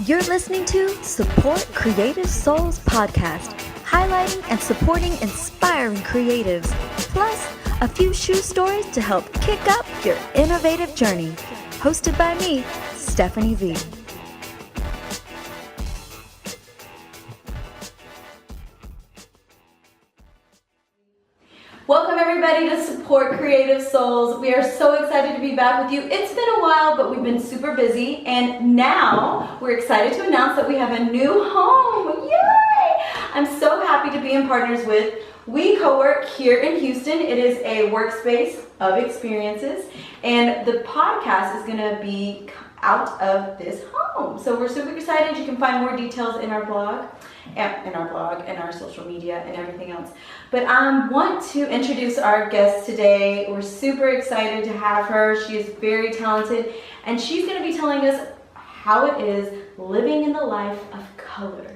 You're listening to Support Creative Souls podcast, highlighting and supporting inspiring creatives, plus a few shoe stories to help kick up your innovative journey. Hosted by me, Stefani V. Welcome everybody to Support Creative Souls. We are so excited to be back with you. It's been a while, but we've been super busy, and now we're excited to announce that we have a new home. Yay! I'm so happy to be in partners with Wi+CoWork here in Houston. It is a workspace of experiences, and the podcast is going to be out of this home. So we're super excited. You can find more details in our blog, and our social media and everything else. But I want to introduce our guest today. We're super excited to have her. She is very talented, and she's going to be telling us how it is living in the life of color.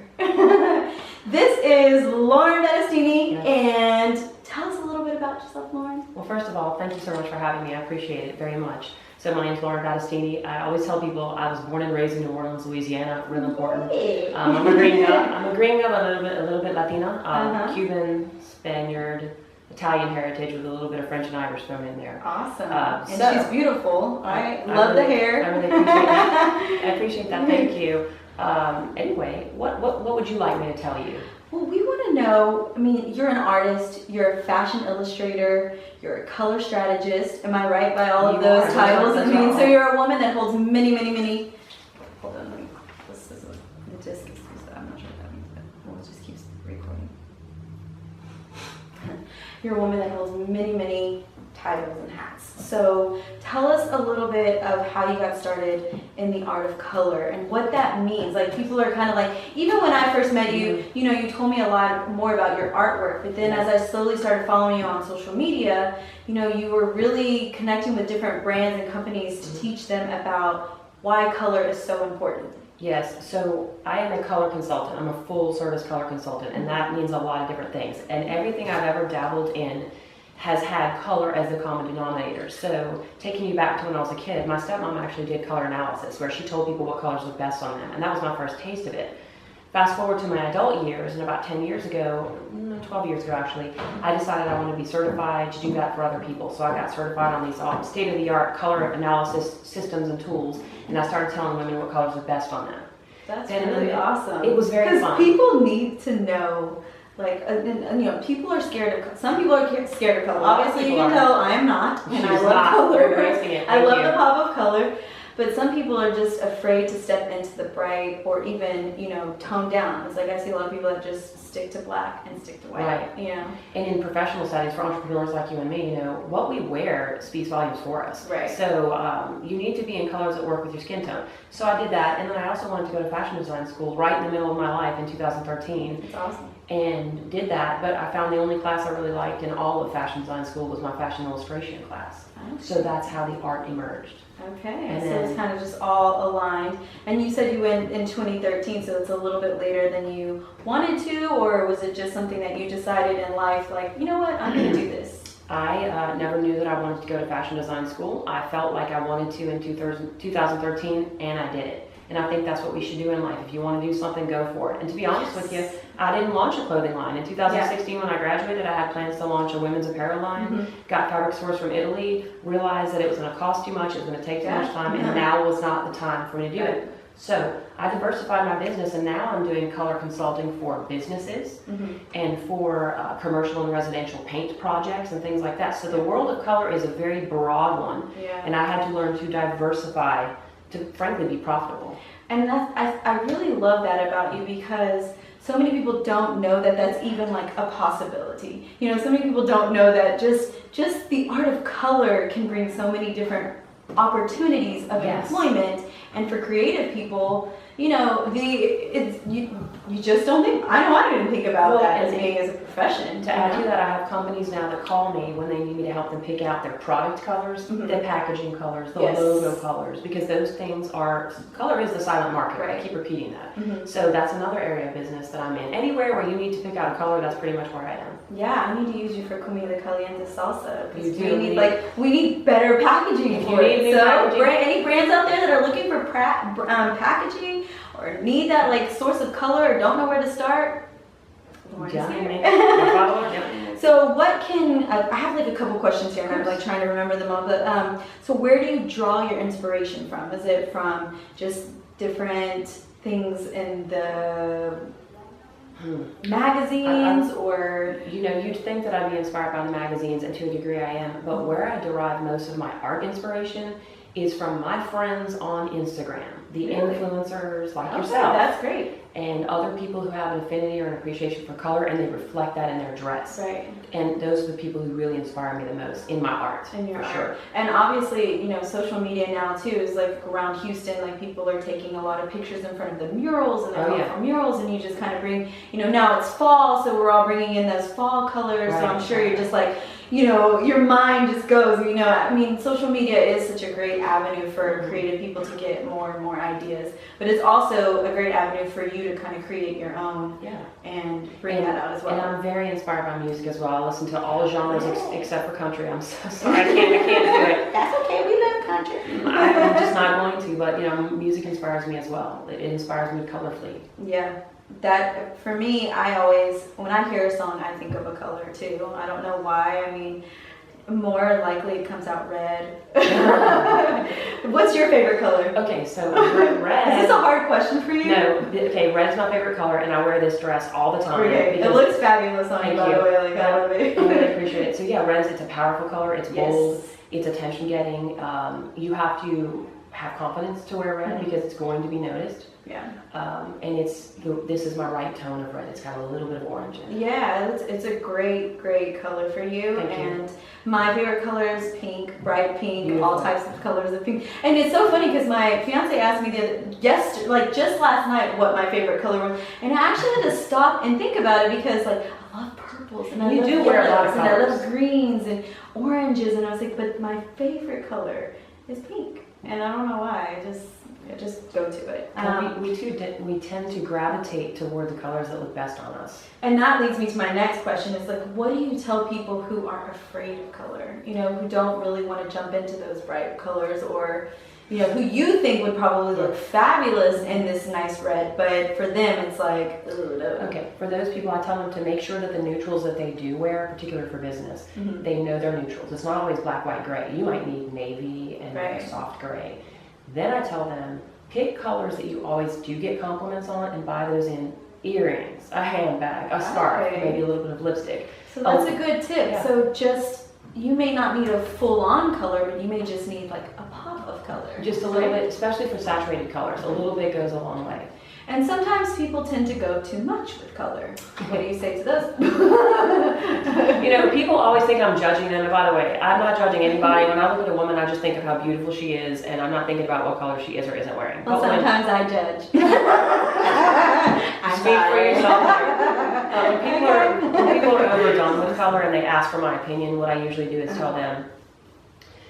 This is Lauren Battistini, and tell us a little bit about yourself, Lauren. Well, first of all, thank you so much for having me. I appreciate it very much. So my name's Lauren Battistini. I always tell people I was born and raised in New Orleans, Louisiana. Really important. I'm a green nut, a little bit Latina, Cuban, Spaniard, Italian heritage with a little bit of French and Irish thrown in there. Awesome. And she's beautiful. I love the hair. I really appreciate that. I appreciate that. Thank you. Anyway, what would you like me to tell you? Well, we want to know, I mean, you're an artist, you're a fashion illustrator, you're a color strategist. Am I right by all of those titles? I mean, so you're a woman that holds many, hold on, this is the disc is, I'm not sure what that means, but we'll just keep recording. You're a woman that holds many titles and hats. So tell us a little bit of how you got started in the art of color and what that means. Like, people are kind of like, even when I first met you, you know, you told me a lot more about your artwork, but then as I slowly started following you on social media, you know, you were really connecting with different brands and companies to teach them about why color is so important. Yes, so I am a color consultant. I'm a full service color consultant, and that means a lot of different things. And everything I've ever dabbled in has had color as the common denominator. So taking you back to when I was a kid, my stepmom actually did color analysis where she told people what colors look best on them, and that was my first taste of it. Fast forward to my adult years, and about 10 years ago, 12 years ago actually, I decided I wanted to be certified to do that for other people. So I got certified on these state-of-the-art color analysis systems and tools, and I started telling women what colors look best on them. That's really awesome. It was very fun. Because people need to know. Like, and, you know, people are scared of, some people are scared of color. Obviously, you can tell I am not, and I love color. I love the pop of color, but some people are just afraid to step into the bright or even, you know, tone down. It's like I see a lot of people that just stick to black and stick to white, right. You know. And in professional settings, for entrepreneurs like you and me, you know, what we wear speaks volumes for us. Right. So you need to be in colors that work with your skin tone. So I did that, and then I also wanted to go to fashion design school right in the middle of my life in 2013. That's awesome. And did that, but I found the only class I really liked in all of fashion design school was my fashion illustration class. Okay. So that's how the art emerged. Okay, and so it's kind of just all aligned. And you said you went in 2013, so it's a little bit later than you wanted to, or was it just something that you decided in life, like, you know what, I'm going to do this? I never knew that I wanted to go to fashion design school. I felt like I wanted to in 2013, and I did it. And I think that's what we should do in life. If you want to do something, go for it. And to be honest with you, I didn't launch a clothing line. In 2016, when I graduated, I had plans to launch a women's apparel line. Got fabric sourced from Italy, realized that it was going to cost too much, it was going to take too much time, and now was not the time for me to do it. So I diversified my business, and now I'm doing color consulting for businesses and for commercial and residential paint projects and things like that. So the world of color is a very broad one, and I had to learn to diversify to frankly be profitable. And I really love that about you, because so many people don't know that that's even like a possibility. You know, so many people don't know that just the art of color can bring so many different opportunities of employment. And for creative people, you know, you just don't think, I know I didn't think about that as being as a profession. To add to that, I have companies now that call me when they need me to help them pick out their product colors, the packaging colors, the logo colors, because those things are, color is the silent market. Right. I keep repeating that. So that's another area of business that I'm in. Anywhere where you need to pick out a color, that's pretty much where I am. Yeah, I need to use you for comida caliente salsa. You do. We need better packaging for it. So, any brands out there that are looking for packaging or need that like source of color or don't know where to start? So what can I have like a couple questions here, and I'm like trying to remember them all. But so where do you draw your inspiration from? Is it from just different things in the magazines, or you'd think that I'd be inspired by the magazines, and to a degree I am. But where I derive most of my art inspiration is from my friends on Instagram, the influencers like yourself. That's great. And other people who have an affinity or an appreciation for color, and they reflect that in their dress. Right. And those are the people who really inspire me the most in my art. In your art. Sure. And obviously, social media now too is like around Houston, like people are taking a lot of pictures in front of the murals and the colorful murals, and you just kind of bring, now it's fall, so we're all bringing in those fall colors. Right. So I'm sure you're just like, your mind just goes, social media is such a great avenue for creative people to get more and more ideas, but it's also a great avenue for you to kind of create your own and bring that out as well. And I'm very inspired by music as well. I listen to all genres except for country. I'm so sorry, I can't do it. That's okay, we love country. I'm just not going to, but music inspires me as well. It inspires me colorfully. Yeah. That, for me, I always, when I hear a song, I think of a color too. I don't know why. More likely it comes out red. What's your favorite color? Okay, so red. Is this a hard question for you? No. Okay, red's my favorite color, and I wear this dress all the time. Okay, it looks fabulous on you, by the way. Like, I love it. I really appreciate it. So yeah, it's a powerful color. It's bold. It's attention getting. You have to have confidence to wear red because it's going to be noticed. Yeah. And this is my right tone of red. It's got a little bit of orange in it. Yeah, it's a great color for you. Thank you. And my favorite color is pink, bright pink, beautiful. All types of colors of pink. And it's so funny because my fiance asked me just last night what my favorite color was, and I actually had to stop and think about it because I love purples and I love yellows and I love greens and oranges, and I was like, but my favorite color is pink, and I don't know why. I just go to it. We tend to gravitate toward the colors that look best on us. And that leads me to my next question. Is like, what do you tell people who are afraid of color? Who don't really want to jump into those bright colors, or who you think would probably look fabulous in this nice red, but for them it's like, ugh, no. Okay, for those people, I tell them to make sure that the neutrals that they do wear, particularly for business, they know they're neutrals. It's not always black, white, gray. You might need navy and soft gray. Then I tell them, pick colors that you always do get compliments on and buy those in earrings, a handbag, a scarf, maybe a little bit of lipstick. So that's a good tip. Yeah. So you may not need a full-on color, but you may just need like a pop of color. Just a little bit, especially for saturated colors. A little bit goes a long way. And sometimes people tend to go too much with color. What do you say to those? People always think I'm judging them. And by the way, I'm not judging anybody. When I look at a woman, I just think of how beautiful she is, and I'm not thinking about what color she is or isn't wearing. Well, sometimes I judge. Speak for yourself. When people are overdone with color and they ask for my opinion, what I usually do is tell them,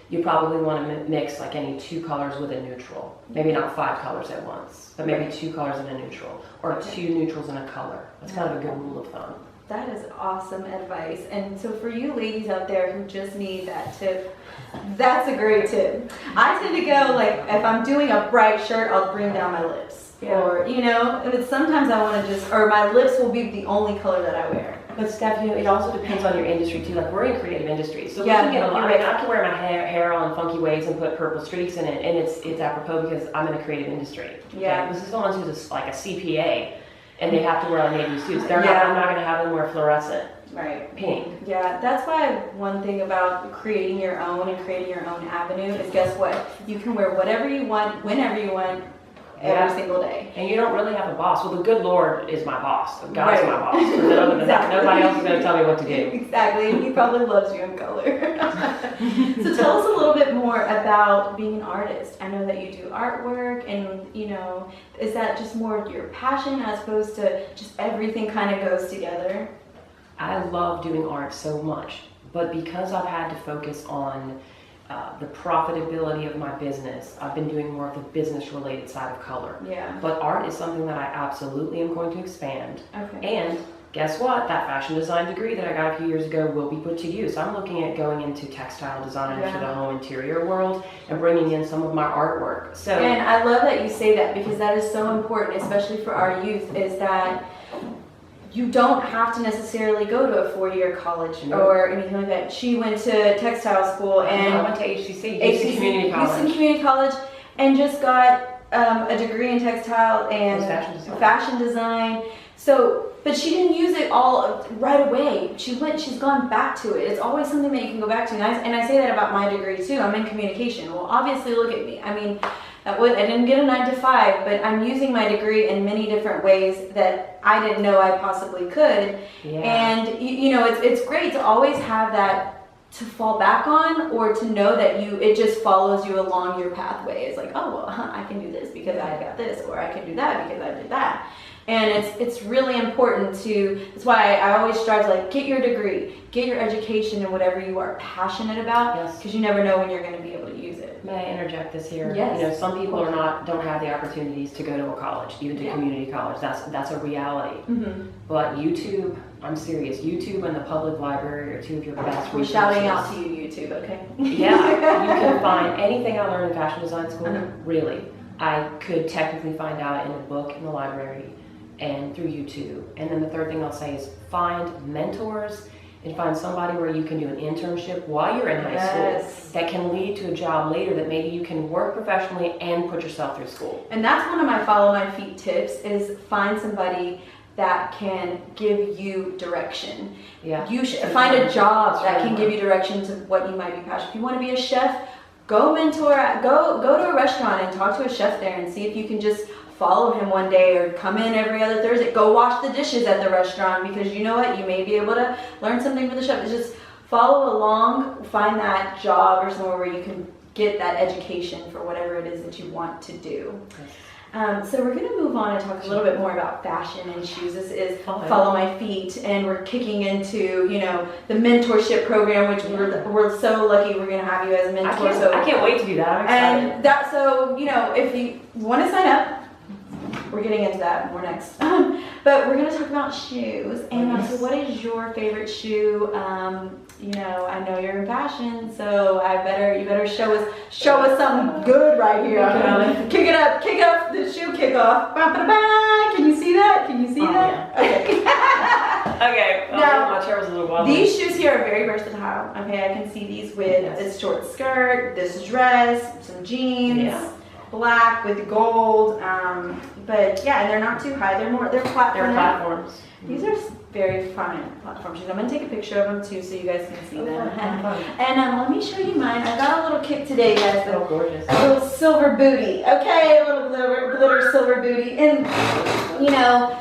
you probably want to mix like any 2 colors with a neutral. Maybe not 5 colors at once, but maybe 2 colors in a neutral, or 2 neutrals in a color. That's kind of a good rule of thumb. That is awesome advice. And so for you ladies out there who just need that tip, that's a great tip. I tend to go like, if I'm doing a bright shirt, I'll bring down my lips. Yeah. Or, sometimes I want to or my lips will be the only color that I wear. But Steph, it also depends on your industry too. Like, we're in creative industries, so we can get a lot. I can wear my hair all in funky waves and put purple streaks in it, and it's apropos because I'm in a creative industry. Yeah. Okay? This is someone who's like a CPA, and they have to wear navy suits. I'm not going to have them wear fluorescent. Right. Pink. Yeah, that's why one thing about creating your own and creating your own avenue is, guess what? You can wear whatever you want, whenever you want, every single day. And you don't really have a boss. Well, the good Lord is my boss. God's my boss. But other than that, nobody else is going to tell me what to do. Exactly, and he probably loves you in color. So tell us a little bit more about being an artist. I know that you do artwork, and is that just more your passion as opposed to just everything kind of goes together? I love doing art so much, but because I've had to focus on the profitability of my business, I've been doing more of the business-related side of color. Yeah. But art is something that I absolutely am going to expand. Okay. And guess what? That fashion design degree that I got a few years ago will be put to use. I'm looking at going into textile design for the home interior world and bringing in some of my artwork. So, and I love that you say that, because that is so important, especially for our youth, is that you don't have to necessarily go to a 4-year college or anything like that. She went to textile school, and I went to HCC, Houston Community College. Houston Community College, and just got a degree in textile and fashion design. So, but she didn't use it all right away. She's gone back to it. It's always something that you can go back to. And I say that about my degree too. I'm in communication. Well, obviously, look at me. I mean, I didn't get a 9 to 5, but I'm using my degree in many different ways that I didn't know I possibly could. Yeah. And you know, it's great to always have that to fall back on, or to know that it just follows you along your pathway. It's like, oh well, I can do this because I got this, or I can do that because I did that. And it's really important that's why I always strive to, like, get your degree, get your education in whatever you are passionate about, because you never know when you're going to be able to use it. May I interject this here? Yes. You know, some people don't have the opportunities to go to a college, even to community college. That's a reality. Mm-hmm. But YouTube, I'm serious, YouTube and the public library are two of your best resources. We're shouting out to you, YouTube, okay? Yeah, you can find anything I learned in fashion design school, really. I could technically find out in a book in the library and through YouTube. And then the third thing I'll say is find mentors and find somebody where you can do an internship while you're in high school that can lead to a job later, that maybe you can work professionally and put yourself through school. And that's one of my follow my feet tips, is find somebody that can give you direction. Yeah. You should find a job that can give you direction to what you might be passionate. If you want to be a chef, go to a restaurant and talk to a chef there and see if you can just follow him one day, or come in every other Thursday. Go wash the dishes at the restaurant, because you know what, you may be able to learn something from the chef. It's just follow along, find that job or somewhere where you can get that education for whatever it is that you want to do. So we're going to move on and talk a little bit more about fashion and shoes. This is Follow My Feet, and we're kicking into, you know, the mentorship program, which we're so lucky we're going to have you as a mentor. I can't wait to do that. I'm excited. And so, you know, if you want to sign up, we're getting into that more next. But we're going to talk about shoes. And so what is your favorite shoe? You know, I know you're in fashion, so you better show us something good right here. Kick it up, the shoe kickoff. Can you see that? Yeah. Okay. Okay. Now, my chair was a little wobbly. These shoes here are very versatile. Okay, I can see these with this short skirt, this dress, some jeans. Black with gold, but yeah, and they're not too high. They're platforms. These are very fine platform shoes. I'm gonna take a picture of them too, so you guys can see them. And let me show you mine. I got a little kit today, guys. So gorgeous. A little silver booty. Okay, a little glitter silver booty, and you know,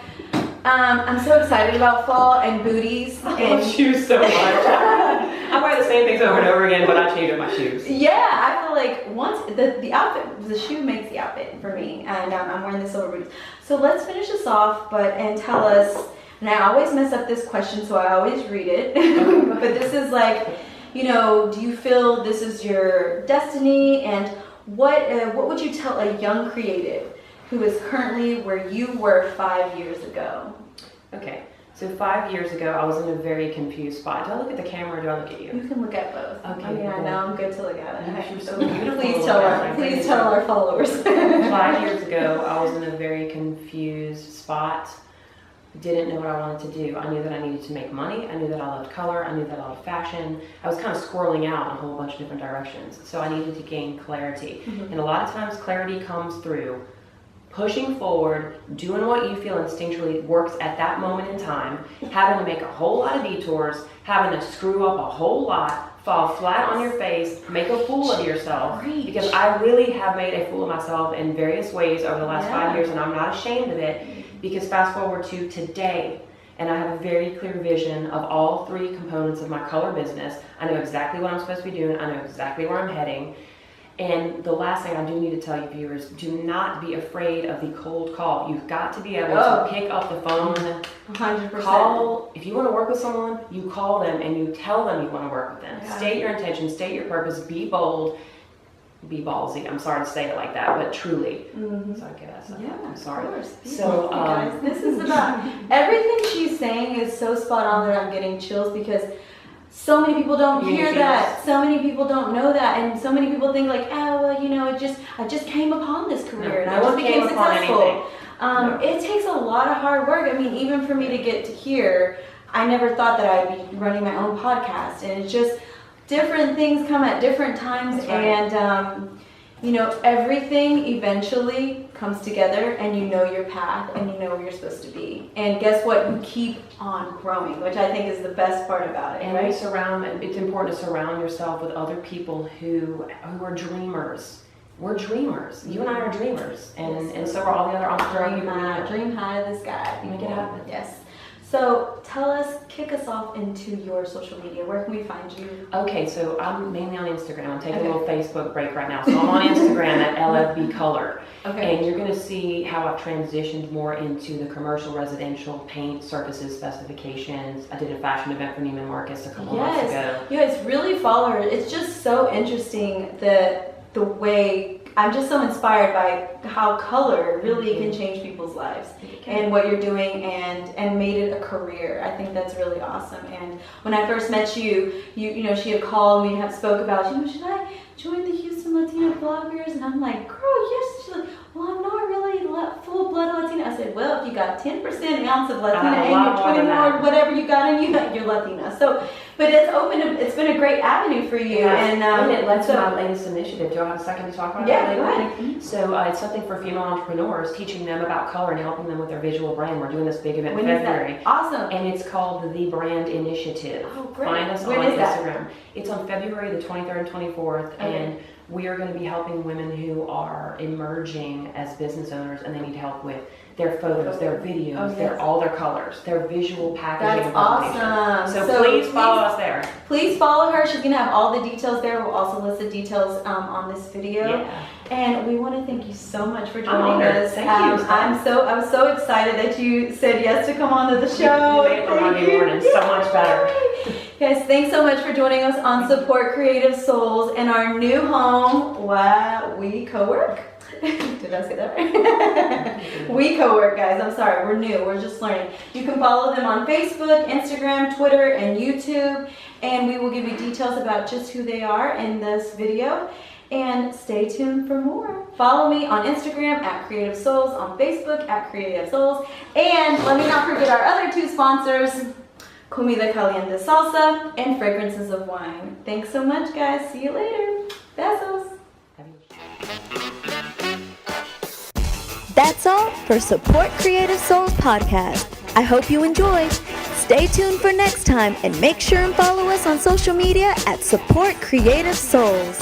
I'm so excited about fall and booties. I love shoes so much. I wear the same things over and over again, but I change up my shoes. Yeah, I feel like once the outfit, the shoe makes the outfit for me, and I'm wearing the silver boots. So let's finish this off, and tell us. And I always mess up this question, so I always read it. But this is like, you know, do you feel this is your destiny? And what would you tell a young creative who is currently where you were 5 years ago? Okay. So 5 years ago, I was in a very confused spot. Do I look at the camera, or do I look at you? You can look at both. Okay. I mean, I know I'm good to look at it. You're so beautiful. Please tell our followers. 5 years ago, I was in a very confused spot. Didn't know what I wanted to do. I knew that I needed to make money. I knew that I loved color. I knew that I loved fashion. I was kind of squirreling out in a whole bunch of different directions. So I needed to gain clarity. And a lot of times, clarity comes through pushing forward, doing what you feel instinctually works at that moment in time, having to make a whole lot of detours, having to screw up a whole lot, fall flat on your face, make a fool of yourself. Because I really have made a fool of myself in various ways over the last 5 years, and I'm not ashamed of it, because fast forward to today, and I have a very clear vision of all three components of my color business. I know exactly what I'm supposed to be doing. I know exactly where I'm heading. And the last thing I do need to tell you, viewers, do not be afraid of the cold call. You've got to be able to pick up the phone. 100%. Call. If you want to work with someone, you call them and you tell them you want to work with them. Yeah. State your intention, state your purpose, be bold. be ballsy. I'm sorry to say it like that, but truly. Mm-hmm. So I guess. Yeah, I'm sorry. Of course. So, guys, this is about everything she's saying is so spot on that I'm getting chills because so many people don't hear that. So many people don't know that, and so many people think like, oh, well, you know, I just came upon this career and I just became successful. It takes a lot of hard work. I mean, even for me to get to here, I never thought that I'd be running my own podcast, and it's just different things come at different times, and you know, everything eventually comes together, and you know your path, and you know where you're supposed to be. And guess what? You keep on growing, which I think is the best part about it. And right? It's important to surround yourself with other people who are dreamers. We're dreamers. You and I are dreamers, and so are all the other entrepreneurs. Dream high to the sky. Make it happen. Yes. So tell us, kick us off into your social media. Where can we find you? Okay, so I'm mainly on Instagram. I'm taking a little Facebook break right now. So I'm on Instagram at LFB Color. Okay. And you're going to see how I've transitioned more into the commercial residential paint surfaces specifications. I did a fashion event for Neiman Marcus a couple months ago. You guys really follow her. It's just so interesting the way, I'm just so inspired by how color really can change people's lives and what you're doing and made it a career. I think that's really awesome. And when I first met you know, she had called me and had spoke about, you know, should I join the Houston Latina bloggers? And I'm like, girl, yes. She's like, well, I'm not really full-blood Latina. I said, well, if you got 10% ounce of Latina and you're 20 more, whatever you got in you, you're Latina. So, but it's been a great avenue for you. And it led to my latest initiative. Do you have a second to talk about that? Yeah, go ahead. So it's something for female entrepreneurs, teaching them about color and helping them with their visual brand. We're doing this big event in February. Awesome. And it's called The Brand Initiative. Oh, great. Find us on Instagram. It's on February the 23rd and 24th. Okay. And we are going to be helping women who are emerging as business owners and they need help with their photos, their videos, all their colors, their visual packaging. That's awesome. So please follow us there. Please follow her. She's going to have all the details there. We'll also list the details on this video. Yeah. And we want to thank you so much for joining us. Thank you. I was so excited that you said yes to come on to the show. You made it for Monday morning so much better. Guys, thanks so much for joining us on Support Creative Souls in our new home, Wi+CoWork. Did I say that right? Wi+CoWork, guys. I'm sorry. We're new. We're just learning. You can follow them on Facebook, Instagram, Twitter, and YouTube. And we will give you details about just who they are in this video. And stay tuned for more. Follow me on Instagram at Creative Souls, on Facebook at Creative Souls. And let me not forget our other two sponsors, Comida Caliente Salsa and Fragrances of Wine. Thanks so much, guys. See you later. Besos. That's all for Support Creative Souls podcast. I hope you enjoyed. Stay tuned for next time and make sure and follow us on social media at Support Creative Souls.